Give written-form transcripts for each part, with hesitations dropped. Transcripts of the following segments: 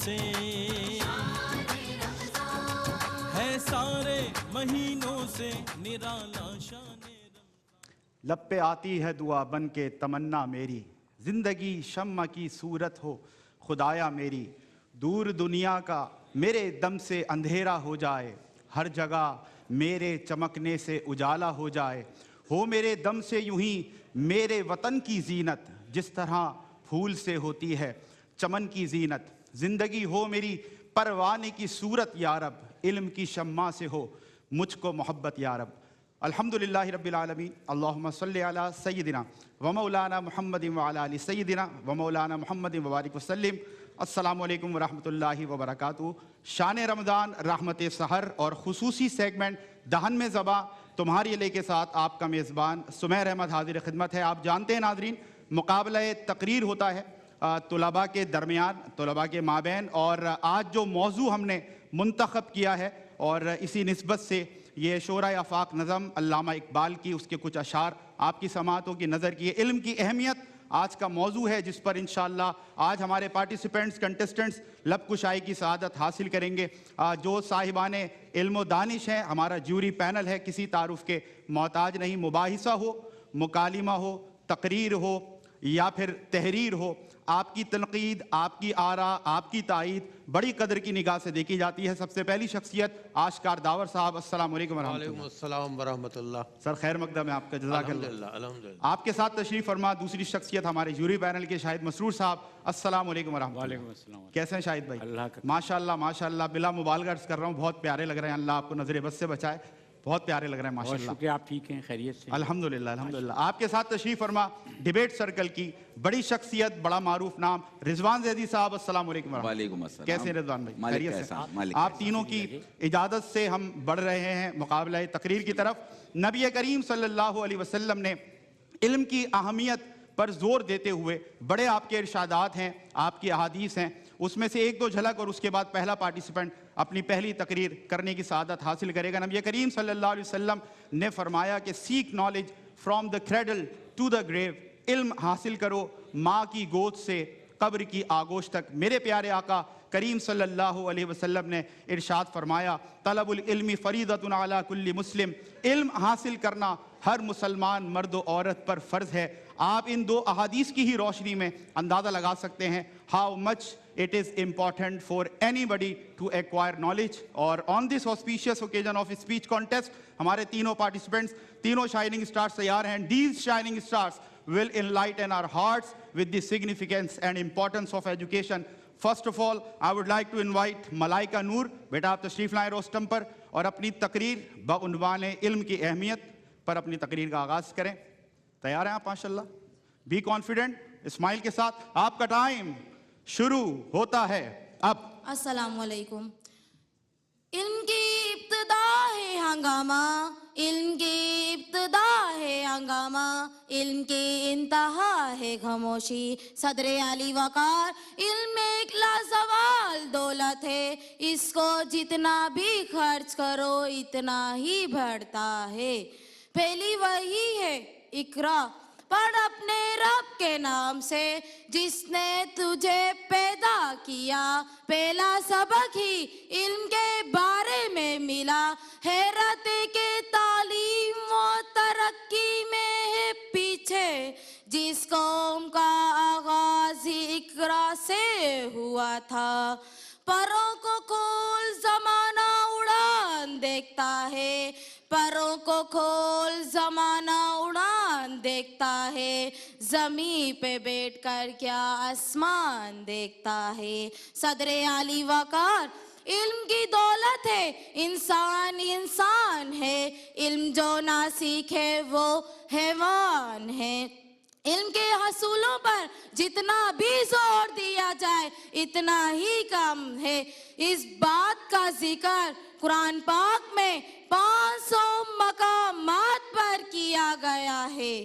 سے ہے سارے مہینوں سے نرالا شان لب پہ آتی ہے دعا بن کے تمنا میری، زندگی شمع کی صورت ہو خدایا میری، دور دنیا کا میرے دم سے اندھیرا ہو جائے، ہر جگہ میرے چمکنے سے اجالا ہو جائے، ہو میرے دم سے یوں ہی میرے وطن کی زینت، جس طرح پھول سے ہوتی ہے چمن کی زینت، زندگی ہو میری پروانے کی صورت یا رب، علم کی شمع سے ہو مجھ کو محبت یا رب۔ الحمدللہ رب العالمین، اللہم صلی علی سیدنا و مولانا محمد و علی آل سیدنا و مولانا محمد وبارک وسلم۔ السلام علیکم ورحمۃ اللہ وبرکاتہ۔ شان رمضان، رحمت سحر اور خصوصی سیگمنٹ دہن میں زباں تمہاری علیہ کے ساتھ آپ کا میزبان سمیر احمد حاضر خدمت ہے۔ آپ جانتے ہیں ناظرین، مقابلہ تقریر ہوتا ہے طلباء کے درمیان، طلباء کے مابین، اور آج جو موضوع ہم نے منتخب کیا ہے اور اسی نسبت سے یہ شورائے آفاق نظم علامہ اقبال کی، اس کے کچھ اشعار آپ کی سماعتوں کی نظر کی، علم کی اہمیت آج کا موضوع ہے، جس پر انشاءاللہ آج ہمارے پارٹیسپینٹس کنٹسٹنٹس لب کشائی کی سعادت حاصل کریں گے۔ جو صاحبان علم و دانش ہیں، ہمارا جیوری پینل ہے، کسی تعارف کے محتاج نہیں، مباحثہ ہو، مکالمہ ہو، تقریر ہو یا پھر تحریر ہو، آپ کی تنقید، آپ کی آراء، آپ کی تائید بڑی قدر کی نگاہ سے دیکھی جاتی ہے۔ سب سے پہلی شخصیت آشکار داور صاحب، السلام علیکم ورحمۃ اللہ۔ وعلیکم السلام ورحمۃ اللہ۔ سر خیر مقدم ہے آپ کا، جزاک اللہ۔ الحمدللہ الحمدللہ۔ آپ کے ساتھ تشریف فرما دوسری شخصیت ہمارے جوری پینل کے شاہد مسرور صاحب، السلام علیکم ورحمۃ اللہ۔ وعلیکم السلام۔ کیسے ہیں شاہد بھائی؟ اللہ کا ماشاءاللہ ماشاءاللہ، بلا مبالغہ عرض کر رہا ہوں، بہت پیارے لگ رہے ہیں، اللہ آپ کو نظر بد سے بچائے، بہت پیارے لگ رہے ہیں بہت ماشاءاللہ۔ شکریہ، آپ ٹھیک ہیں؟ خیریت سے؟ الحمدللہ الحمدللہ۔ آپ کے ساتھ تشریف فرما ڈیبیٹ سرکل کی بڑی شخصیت، بڑا معروف نام، رضوان زیدی صاحب، السلام علیکم ورحمۃ اللہ۔ وعلیکم السلام۔ کیسے ہیں رضوان بھائی؟ خیریت سے؟ آپ تینوں کی لگے۔ اجازت سے ہم بڑھ رہے ہیں مقابلہ تقریر کی طرف۔ نبی کریم صلی اللہ علیہ وسلم نے علم کی اہمیت پر زور دیتے ہوئے بڑے آپ کے ارشادات ہیں، آپ کی احادیث ہیں، اس میں سے ایک دو جھلک اور اس کے بعد پہلا پارٹیسپینٹ اپنی پہلی تقریر کرنے کی سعادت حاصل کرے گا۔ نبی کریم صلی اللہ علیہ وسلم نے فرمایا کہ seek knowledge from the cradle to the grave, علم حاصل کرو ماں کی گود سے قبر کی آگوش تک۔ میرے پیارے آقا کریم صلی اللہ علیہ وسلم نے ارشاد فرمایا، طلب العلم فریضۃ علی کل مسلم، علم حاصل کرنا ہر مسلمان مرد و عورت پر فرض ہے۔ آپ ان دو احادیث کی ہی روشنی میں اندازہ لگا سکتے ہیں how much it is important for anybody to acquire knowledge۔ اور on this auspicious occasion of speech contest ہمارے تینوں participants، تینوں shining stars تیار ہیں۔ These shining stars will enlighten our hearts with the significance and importance of education۔ First of all, I would like to invite ملائکہ نور، بیٹا آپ تشریف لائیں rostrum پر اور اپنی تقریر بعنوان علم کی اہمیت پر اپنی تقریر کا آغاز کریں۔ تیار ہیں آپ؟ ماشاءاللہ، بی کانفیڈنٹ، اسمائل کے ساتھ۔ آپ کا ٹائم شروع ہوتا ہے اب۔ السلام علیکم۔ علم کی ابتدا ہے ہنگامہ، علم کی ابتدا ہے ہنگامہ، علم کی انتہا ہے خاموشی، صدر علی وقار۔ علم ایک لازوال دولت ہے، اس کو جتنا بھی خرچ کرو اتنا ہی بڑھتا ہے۔ پہلی وحی ہے اقرا، پڑھ اپنے رب کے نام سے جس نے تجھے پیدا کیا۔ پہلا سبق ہی علم کے بارے میں ملا، حیرت کے تعلیم و ترقی میں ہے پیچھے، جس قوم کا آغاز ہی اقرا سے ہوا تھا۔ پروں کو کھول زمانہ اڑان دیکھتا ہے، پروں کو کھول زمانہ اڑان دیکھتا ہے، زمین پہ بیٹھ کر کیا آسمان دیکھتا ہے۔ صدر علی وقار، علم کی دولت ہے، انسان انسان ہے، علم جو نہ سیکھے وہ حیوان ہے۔ علم کے حصولوں پر جتنا بھی زور دیا جائے اتنا ہی کم ہے۔ اس بات کا ذکر قرآن پاک میں 500 مقامات پر کیا گیا ہے۔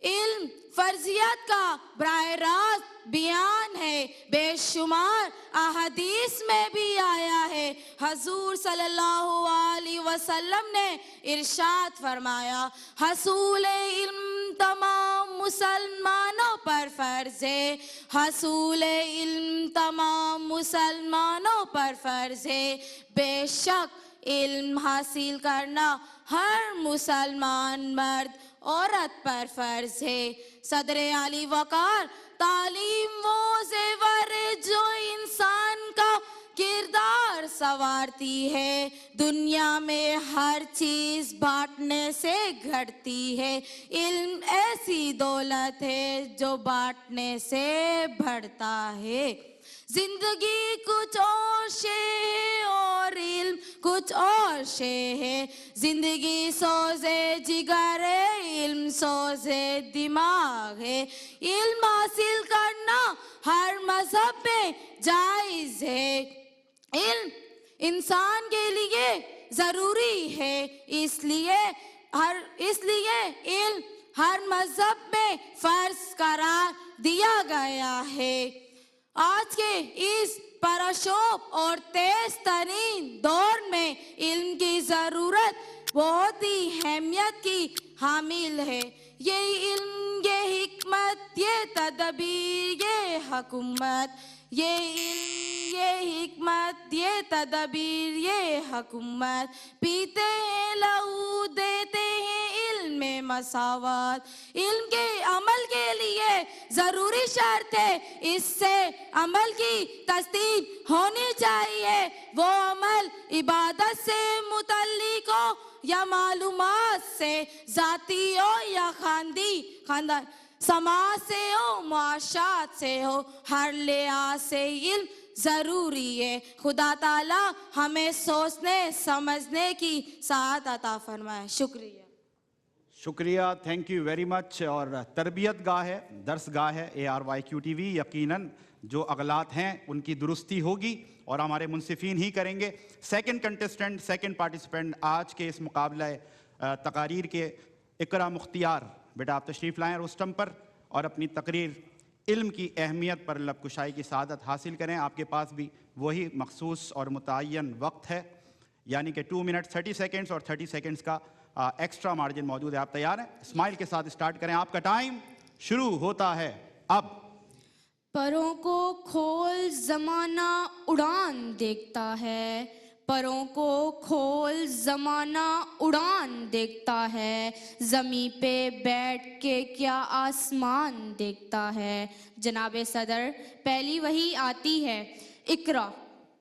علم فرضیت کا براہ راست بیان ہے، بے شمار احادیث میں بھی آیا ہے۔ حضور صلی اللہ علیہ وسلم نے ارشاد فرمایا، حصول علم تمام مسلمانوں پر فرض فرض ہے، حصول علم تمام مسلمانوں پر فرض ہے، بے شک علم حاصل کرنا ہر مسلمان مرد عورت پر فرض ہے۔ صدر علی وقار، تعلیم وہ زیور ہے جو انسان کا کردار سنوارتی ہے، دنیا میں ہر چیز بانٹنے سے گھٹتی ہے، علم ایسی دولت ہے جو بانٹنے سے بڑھتا ہے۔ زندگی کچھ اور شے ہے اور علم کچھ اور شے ہے، زندگی سوزے جگر ہے، علم سوزے دماغ ہے، علم حاصل کرنا ہر مذہب میں جائز ہے، علم انسان کے لیے ضروری ہے، اس لیے علم ہر مذہب میں فرض قرار دیا گیا ہے۔ آج کے اس پرشوب اور تیز ترین دور میں علم کی ضرورت بہت ہی اہمیت کی حامل ہے۔ یہ علم، یہ حکمت، یہ تدبیر، یہ حکومت، یہ علم، یہ حکمت، یہ تدبیر، یہ حکومت، پیتے ہیں لہو، دیتے ہیں علم میں مساوات، علم کے عمل کے لیے ضروری شرط ہے، اس سے عمل کی تصدیق ہونی چاہیے، وہ عمل عبادت سے متعلق ہو یا معلومات سے، ذاتی ہو یا خاندان، سماج سے ہو، معاشرات سے ہو، ہر لحاظ سے علم ضروری ہے۔ خدا تعالی ہمیں سوچنے سمجھنے کی سعادت عطا فرمائے۔ شکریہ۔ شکریہ، تھینک یو ویری مچ۔ اور تربیت گاہ ہے، درس گاہ ہے ARYQ TV، یقیناً جو اغلاط ہیں ان کی درستی ہوگی اور ہمارے منصفین ہی کریں گے۔ سیکنڈ کنٹسٹنٹ، سیکنڈ پارٹیسپینٹ آج کے اس مقابلہ تقاریر کے، اقرا مختیار، بیٹا آپ تشریف لائیں روسٹم پر اور اپنی تقریر علم کی اہمیت پر لب کشائی کی سعادت حاصل کریں۔ آپ کے پاس بھی وہی مخصوص اور متعین وقت ہے، یعنی کہ 2 منٹ 30 سیکنڈز اور 30 سیکنڈز کا ایکسٹرا مارجن موجود ہے۔ آپ تیار ہیں؟ اسمائل کے ساتھ اسٹارٹ کریں، آپ کا ٹائم شروع ہوتا ہے اب۔ پروں کو کھول زمانہ اڑان دیکھتا ہے، پروں کو کھول زمانہ اڑان دیکھتا ہے، زمیں پہ بیٹھ کے کیا آسمان دیکھتا ہے۔ جناب صدر، پہلی وحی آتی ہے، اقرا،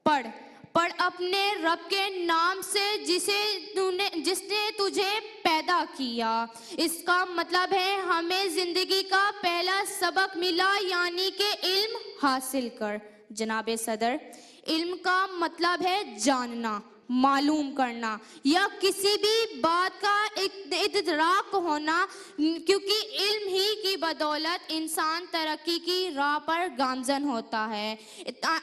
پڑھ اپنے رب کے نام سے جس نے تجھے پیدا کیا۔ اس کا مطلب ہے ہمیں زندگی کا پہلا سبق ملا، یعنی کہ علم حاصل کر۔ جناب صدر، علم کا مطلب ہے جاننا، معلوم کرنا یا کسی بھی بات کا ادراک ہونا، کیونکہ علم ہی کی بدولت انسان ترقی کی راہ پر گامزن ہوتا ہے۔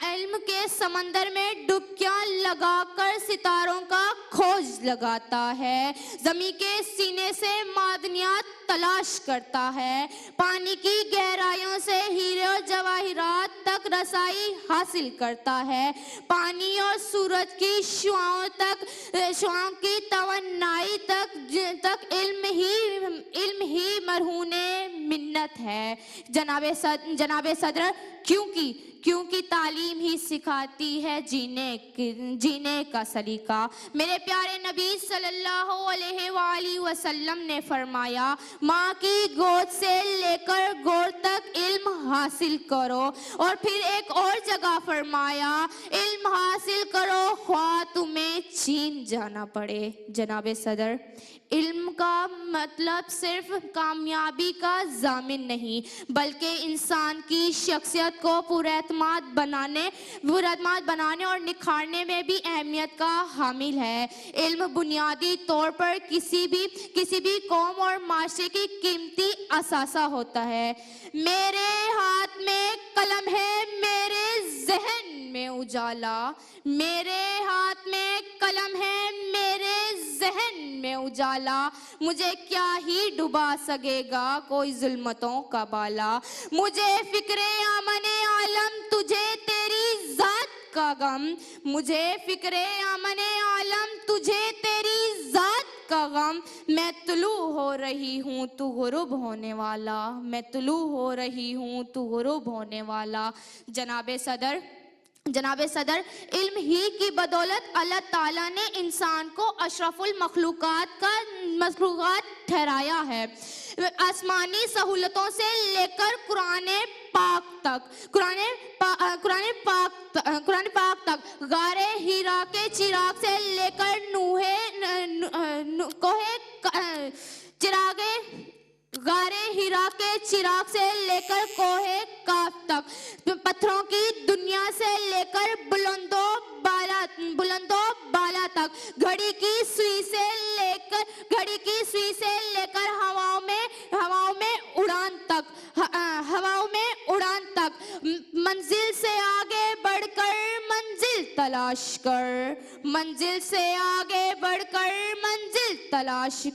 علم کے سمندر میں ڈبکیاں لگا کر ستاروں کا کھوج لگاتا ہے، زمین کے سینے سے معدنیات تلاش کرتا ہے، پانی کی گہرائیوں سے ہیرے اور جواہرات تک رسائی حاصل کرتا ہے، پانی اور سورج کی شعاعوں کی توانائی تک علم ہی مرہون منت ہے۔ جناب صدر، کیونکہ تعلیم ہی سکھاتی ہے جینے کا سلیقہ۔ میرے پیارے نبی صلی اللہ علیہ وآلہ وسلم نے فرمایا، ماں کی گود سے لے کر گور تک علم حاصل کرو، اور پھر ایک اور جگہ فرمایا، علم حاصل کرو خواہ تمہیں چین جانا پڑے۔ جناب صدر، علم کا مطلب صرف کامیابی کا ضامن نہیں، بلکہ انسان کی شخصیت کو پراعتماد بنانے اور نکھارنے میں بھی اہمیت کا حامل ہے۔ علم بنیادی طور پر کسی بھی قوم اور معاشرے کی قیمتی اثاثہ ہوتا ہے۔ میرے ہاتھ میں قلم ہے، میرے ذہن میں اجالا، میرے ہاتھ میں قلم ہے، میرے ذہن میں اجالا، مجھے کیا ہی ڈبا سکے گا کوئی ظلمتوں کا بالا، مجھے فکر امن عالم تجھے تیری ذات کا غم، مجھے فکر امن عالم تجھے تیری ذات کا غم، میں طلوع ہو رہی ہوں تو غروب ہونے والا، میں طلوع ہو رہی ہوں تو غروب ہونے والا۔ جناب صدر، علم ہی کی بدولت اللہ تعالیٰ نے انسان کو اشرف المخلوقات ٹھہرایا ہے۔ آسمانی سہولتوں سے لے کر قرآن پاک تک، غار ہیرا کے چراغ سے لے کر غار ہیرا کے چراغ سے لے کر کوہ کاف تک، پتھروں کی دنیا سے لے کر بلند و بالا تک، گھڑی کی سوئی سے لے کر ہواؤں میں اڑان تک، منزل سے آگے بڑھ کر منزل تلاش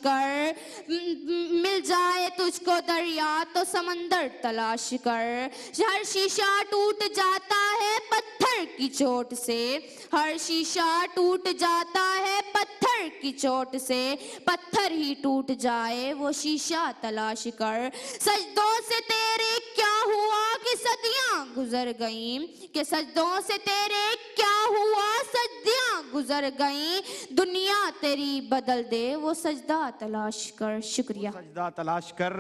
کر، مل جائے تجھ کو دریا تو سمندر تلاش کر، ہر شیشہ ٹوٹ جاتا ہے پتھر کی چوٹ سے، ہر شیشہ ٹوٹ جاتا ہے پتھر کی چوٹ سے، پتھر ہی ٹوٹ جائے وہ شیشہ تلاش کر، سجدوں سے تیرے کیا ہوا کہ صدیاں گزر گئیں، کہ سجدوں سے تیرے کیا ہوا صدیاں گزر گئیں، دنیا تیری بدل دے وہ سجدہ تلاش کر۔ شکریہ۔ سجدہ تلاش کر،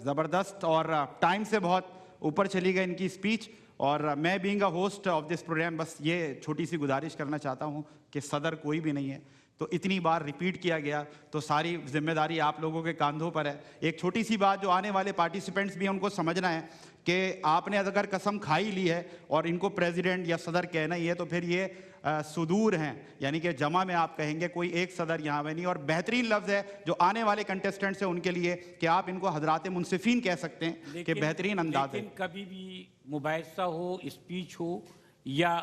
زبردست، اور ٹائم سے بہت اوپر چلی گئی ان کی اسپیچ، اور میں being a host of this program بس یہ چھوٹی سی گزارش کرنا چاہتا ہوں کہ صدر کوئی بھی نہیں ہے، تو اتنی بار ریپیٹ کیا گیا تو ساری ذمہ داری آپ لوگوں کے کاندھوں پر ہے۔ ایک چھوٹی سی بات جو آنے والے پارٹیسپینٹس بھی ہیں ان کو سمجھنا ہے کہ آپ نے اگر قسم کھائی لی ہے اور ان کو پریزیڈنٹ یا صدر کہنا ہی ہے تو پھر یہ صدور ہیں، یعنی کہ جمع میں آپ کہیں گے، کوئی ایک صدر یہاں میں نہیں۔ اور بہترین لفظ ہے جو آنے والے کنٹیسٹنٹس ہیں ان کے لیے کہ آپ ان کو حضرات منصفین کہہ سکتے ہیں کہ بہترین انداز ہے۔ لیکن کبھی بھی مباحثہ ہو، اسپیچ ہو یا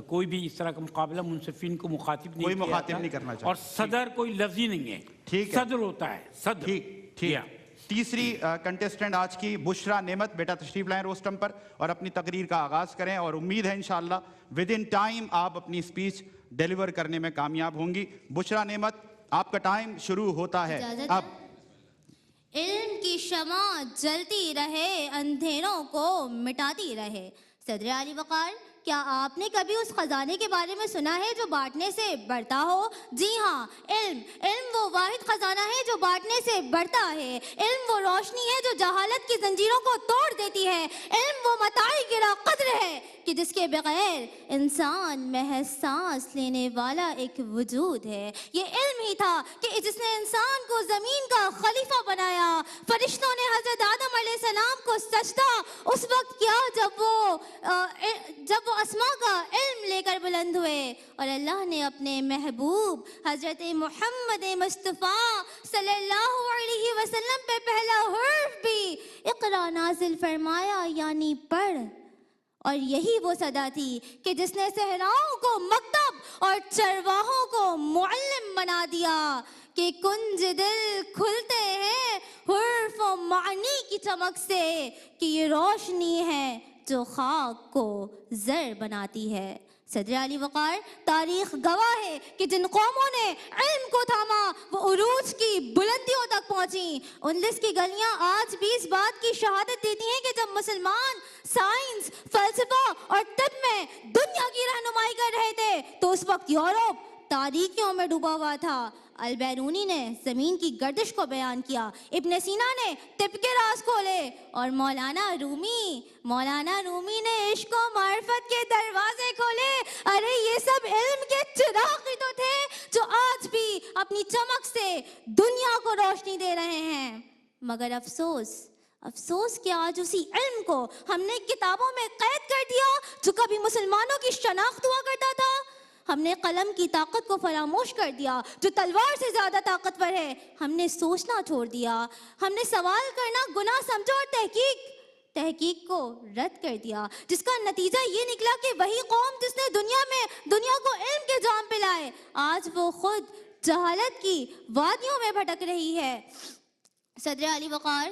کوئی بھی اس طرح کا مقابلہ منصفین کو مخاطب نہیں کوئی کیا مخاطب جاتا، نہیں کرنا چاہتا۔ اور صدر کوئی لفظ ہی نہیں ہے، ٹھیک ہے، صدر ہوتا ہے، صدر۔ ٹھیک۔ تیسری کنٹیسٹنٹ آج کی بشرا نعمت، بیٹا تشریف لائیں روسٹم پر اور اپنی تقریر کا آغاز کریں، اور امید ہے انشاءاللہ ود ان ٹائم آپ اپنی اسپیچ ڈیلیور کرنے میں کامیاب ہوں گی۔ بشرا نعمت، آپ کا ٹائم شروع ہوتا ہے اب۔ علم کی شمع جلتی رہے، اندھیروں کو مٹاتی رہے۔ صدر علی وقار، کیا آپ نے کبھی اس خزانے کے بارے میں سنا ہے جو بانٹنے سے بڑھتا ہو؟ جی ہاں، علم وہ واحد خزانہ ہے جو بانٹنے سے بڑھتا ہے۔ علم وہ روشنی ہے جو جہالت کی زنجیروں کو توڑ دیتی ہے۔ علم وہ متاع گرا قدر ہے کہ جس کے بغیر انسان محض سانس لینے والا ایک وجود ہے۔ یہ علم ہی تھا کہ جس نے انسان کو زمین کا خلیفہ بنایا۔ فرشتوں نے حضرت آدم علیہ السلام کو سجدہ اس وقت کیا جب وہ اسماء کا علم لے کر بلند ہوئے، اور اللہ نے اپنے محبوب حضرت محمد مصطفیٰ صلی اللہ علیہ وسلم پہ پہلا حرف بھی اقرا نازل فرمایا، یعنی پڑھ۔ اور یہی وہ صدا تھی کہ جس نے صحراؤں کو مکتب اور چرواہوں کو معلم بنا دیا کہ کنج دل کھلتے ہیں حرف و معنی کی چمک سے، کہ یہ روشنی ہے جو خاک کو زر بناتی ہے۔ صدر علی وقار، تاریخ گواہ ہے کہ جن قوموں نے علم کو تھاما وہ عروج کی بلندیوں تک پہنچیں۔ 19 کی گلیاں آج بھی اس بات کی شہادت دیتی ہیں کہ جب مسلمان سائنس، فلسفہ اور طب میں دنیا کی رہنمائی کر رہے تھے تو اس وقت یورپ تاریکیوں میں ڈوبا ہوا تھا۔ البیرونی نے زمین کی گردش کو بیان کیا، ابن سینا نے طب کے راز کھولے، اور مولانا رومی نے عشق و معرفت کے دروازے کھولے۔ ارے یہ سب علم کے چراغ ہی تو تھے جو آج بھی اپنی چمک سے دنیا کو روشنی دے رہے ہیں۔ مگر افسوس کہ آج اسی علم کو ہم نے کتابوں میں قید کر دیا جو کبھی مسلمانوں کی شناخت ہوا کرتا تھا۔ ہم نے قلم کی طاقت کو فراموش کر دیا جو تلوار سے زیادہ طاقتور ہے۔ ہم نے سوچنا چھوڑ دیا، ہم نے سوال کرنا گناہ سمجھا، اور تحقیق کو رد کر دیا، جس کا نتیجہ یہ نکلا کہ وہی قوم جس نے دنیا کو علم کے جام پلائے، آج وہ خود جہالت کی وادیوں میں بھٹک رہی ہے۔ صدر علی وقار،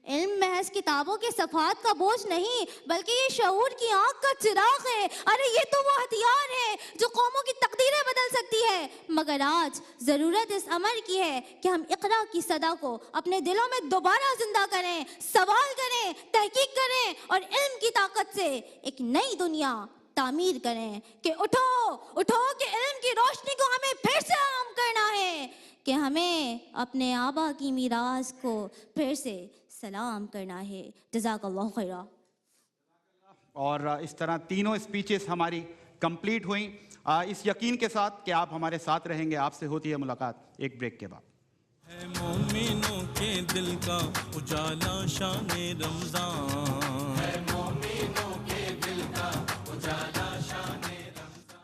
علم محض کتابوں کے صفحات کا بوجھ نہیں بلکہ یہ شعور کی آنکھ کا چراغ ہے. ارے یہ تو وہ ہتھیار ہے جو قوموں کی تقدیریں بدل سکتی ہے. مگر آج ضرورت اس امر کی ہے کہ ہم اقرا کی صدا کو اپنے دلوں میں دوبارہ زندہ کریں, سوال کریں, تحقیق کریں اور علم کی طاقت سے ایک نئی دنیا تعمیر کریں. کہ اٹھو اٹھو کہ علم کی روشنی کو ہمیں پھر سے عام کرنا ہے, کہ ہمیں اپنے آبا کی میراث کو پھر سے سلام کرنا ہے. جزاک اللہ خیرہ. اور اس طرح تینوں اسپیچز ہماری کمپلیٹ ہوئیں اس یقین کے ساتھ کہ آپ ہمارے ساتھ رہیں گے. آپ سے ہوتی ہے ملاقات ایک بریک کے بعد. ہے مومنوں کے دل کا اجالا شان رمضان, ہے مومنوں کے دل کا اجالا شان رمضان,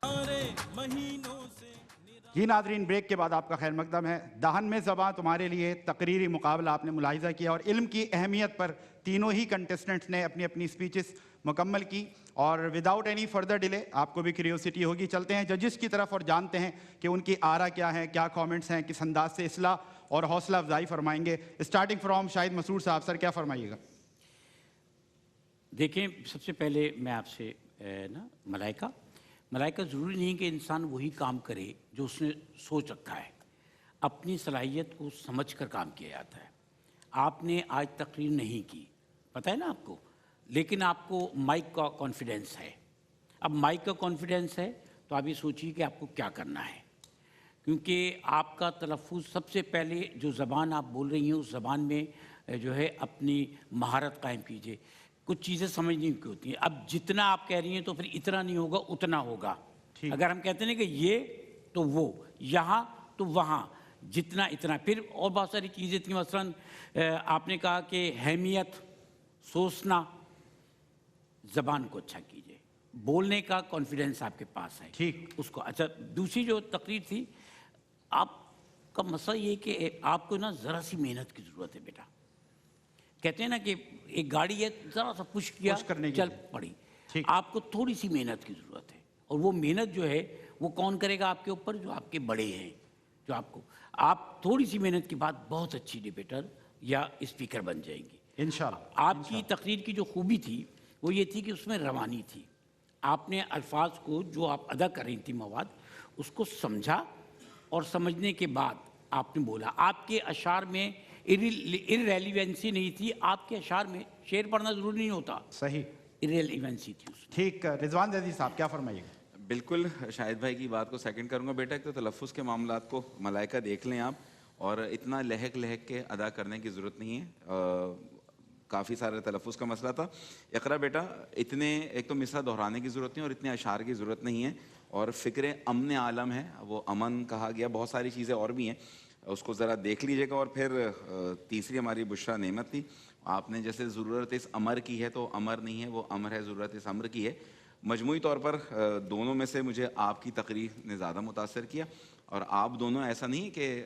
سارے مہینوں سے. جی ناظرین, بریک کے بعد آپ کا خیر مقدم ہے. دہن میں زباں تمہارے لیے تقریری مقابلہ آپ نے ملاحظہ کیا اور علم کی اہمیت پر تینوں ہی کنٹیسٹنٹس نے اپنی اپنی اسپیچز مکمل کی. اور وداؤٹ اینی فردر ڈیلے آپ کو بھی کیوریوسٹی ہوگی, چلتے ہیں ججز کی طرف اور جانتے ہیں کہ ان کی آرا کیا ہے, کیا کامنٹس ہیں, کس انداز سے اصلاح اور حوصلہ افزائی فرمائیں گے. اسٹارٹنگ فرام شاہد مسعود صاحب. سر کیا فرمائیے گا؟ دیکھیں, سب سے پہلے میں آپ سے ملائکہ ضروری نہیں کہ انسان وہی کام کرے جو اس نے سوچ رکھا ہے. اپنی صلاحیت کو سمجھ کر کام کیا جاتا ہے. آپ نے آج تقریر نہیں کی, پتہ ہے نا آپ کو, لیکن آپ کو مائک کا کانفیڈنس ہے. اب مائک کا کانفیڈنس ہے تو آپ یہ سوچیے کہ آپ کو کیا کرنا ہے, کیونکہ آپ کا تلفظ سب سے پہلے جو زبان آپ بول رہی ہیں اس زبان میں جو ہے اپنی مہارت قائم کیجیے. کچھ چیزیں سمجھنے کی ہوتی ہیں. اب جتنا آپ کہہ رہی ہیں تو پھر اتنا نہیں ہوگا, اتنا ہوگا. اگر ہم کہتے ہیں کہ یہ تو وہ, یہاں تو وہاں, جتنا اتنا. پھر اور بہت ساری چیزیں تھیں, مثلاً آپ نے کہا کہ اہمیت, سوچنا, زبان کو اچھا کیجیے, بولنے کا کانفیڈنس آپ کے پاس ہے, ٹھیک اس کو اچھا. دوسری جو تقریر تھی, آپ کا مسئلہ یہ کہ آپ کو نا ذرا سی محنت کی ضرورت ہے بیٹا. کہتے ہیں نا کہ ایک گاڑی ہے, ذرا سا پش کیا چل پڑی. آپ کو تھوڑی سی محنت کی ضرورت ہے, اور وہ محنت جو ہے وہ کون کرے گا آپ کے اوپر؟ جو آپ کے بڑے ہیں, جو آپ تھوڑی سی محنت کے بعد بہت اچھی ڈیبیٹر یا اسپیکر بن جائیں گی انشاءاللہ. آپ کی تقریر کی جو خوبی تھی وہ یہ تھی کہ اس میں روانی تھی. آپ نے الفاظ کو جو آپ ادا کر رہی تھی مواد, اس کو سمجھا اور سمجھنے کے بعد آپ نے بولا. آپ کے اشعار میں ارریلیونسی نہیں تھی. آپ کے اشعار میں شعر پڑھنا ضروری نہیں ہوتا, صحیح ارریلیونسی تھی اس میں. ٹھیک. رضوان عزیز صاحب کیا فرمائیے گا؟ بالکل شاہد بھائی کی بات کو سیکنڈ کروں گا. بیٹا ایک تو تلفظ کے معاملات کو ملائکہ دیکھ لیں آپ, اور اتنا لہک کے ادا کرنے کی ضرورت نہیں ہے. کافی سارے تلفظ کا مسئلہ تھا. اقرا بیٹا, اتنے ایک تو مصرع دہرانے کی ضرورت نہیں اور اتنے اشعار کی ضرورت نہیں ہے. اور فکر امن عالم ہے, وہ امن کہا گیا, بہت ساری چیزیں اور بھی ہیں, اس کو ذرا دیکھ لیجئے گا. اور پھر تیسری ہماری بشرا نعمت تھی. آپ نے جیسے ضرورت اس امر کی ہے تو امر نہیں ہے, وہ امر ہے, ضرورت اس امر کی ہے. مجموعی طور پر دونوں میں سے مجھے آپ کی تقریر نے زیادہ متاثر کیا. اور آپ دونوں ایسا نہیں کہ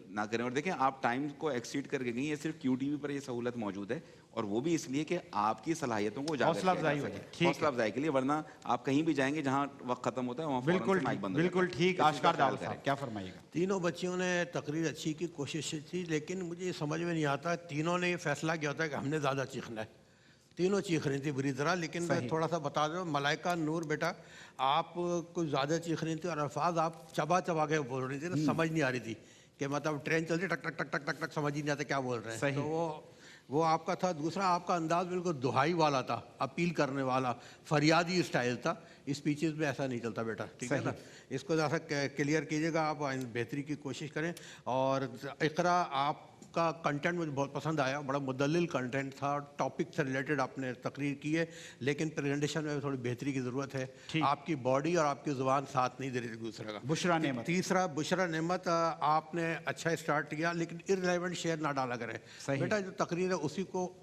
نہ کریں. اور دیکھیں آپ ٹائم کو ایکسیڈ کر کے گئی ہیں, صرف کیو ٹی وی پر یہ سہولت موجود ہے, اور وہ بھی اس لیے کہ آپ کی صلاحیتوں کو حوصلہ افزائی ہو جائے, حوصلہ افزائی کے لیے. ورنہ آپ کہیں بھی جائیں گے جہاں وقت ختم ہوتا ہے وہاں بالکل بالکل ٹھیک. آشکار داؤد صاحب کیا فرمائیے گا؟ تینوں بچیوں نے تقریر اچھی کی کوشش تھی, لیکن مجھے یہ سمجھ میں نہیں آتا, تینوں نے یہ فیصلہ کیا ہوتا ہے کہ ہم نے زیادہ چیخنا ہے. تینوں چیخ رہی تھی بری طرح. لیکن میں تھوڑا سا بتا دوں, ملائکہ نور بیٹا آپ کچھ زیادہ چیخ رہی تھی اور الفاظ آپ چبا کے بول رہی تھی نا, سمجھ نہیں آ رہی تھی کہ مطلب ٹرین چل رہی ٹک ٹک ٹک ٹک ٹک ٹک, سمجھ ہی نہیں آتا کیا بول رہے ہیں. تو وہ آپ کا تھا. دوسرا آپ کا انداز بالکل دہائی والا تھا, اپیل کرنے والا, فریادی اسٹائل تھا. اسپیچز میں ایسا نہیں چلتا بیٹا, ٹھیک ہے نا. اس کو ذرا کلیئر کیجیے گا, آپ بہتری کی کوشش کریں. اور اقرا آپ کا کنٹینٹ مجھے بہت پسند آیا, بڑا مدلل کنٹینٹ تھا, ٹاپک سے ریلیٹڈ آپ نے تقریر کی ہے, لیکن پریزنٹیشن میں تھوڑی بہتری کی ضرورت ہے. آپ کی باڈی اور آپ کی زبان ساتھ نہیں دے رہی دوسرے کا. بشرا نعمت. تیسرا بشرا نعمت, آپ نے اچھا اسٹارٹ کیا لیکن ارریلیونٹ شیئر نہ ڈالا کریں بیٹا. جو تقریر ہے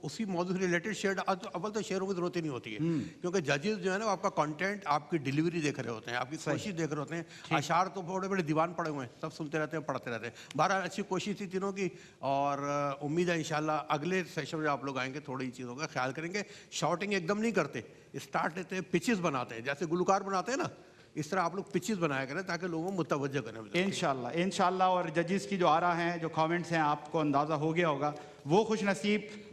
اسی موضوع سے ریلیٹڈ شیئر, اول تو شیئروں کی ضرورت ہی نہیں ہوتی ہے, کیونکہ ججز جو ہے نا آپ کا کنٹینٹ, آپ کی ڈیلیوری دیکھ رہے ہوتے ہیں, آپ کی کوشش دیکھ رہے ہوتے ہیں. اشعار تو بڑے بڑے دیوان پڑے ہوئے ہیں, سب سنتے رہتے ہیں, پڑھتے رہتے ہیں. بہرحال اچھی کوشش تھی تینوں کی, اور امید ہے انشاءاللہ اگلے سیشن میں آپ لوگ آئیں گے تھوڑی چیزوں کا خیال کریں گے. شاؤٹنگ ایک دم نہیں کرتے, اسٹارٹ لیتے ہیں, پچز بناتے ہیں, جیسے گلوکار بناتے ہیں نا, اس طرح آپ لوگ پچز بنایا کریں تاکہ لوگوں متوجہ کریں انشاءاللہ. اور ججز کی جو آرا ہیں, جو کامنٹس ہیں, آپ کو اندازہ ہو گیا ہوگا, وہ خوش نصیب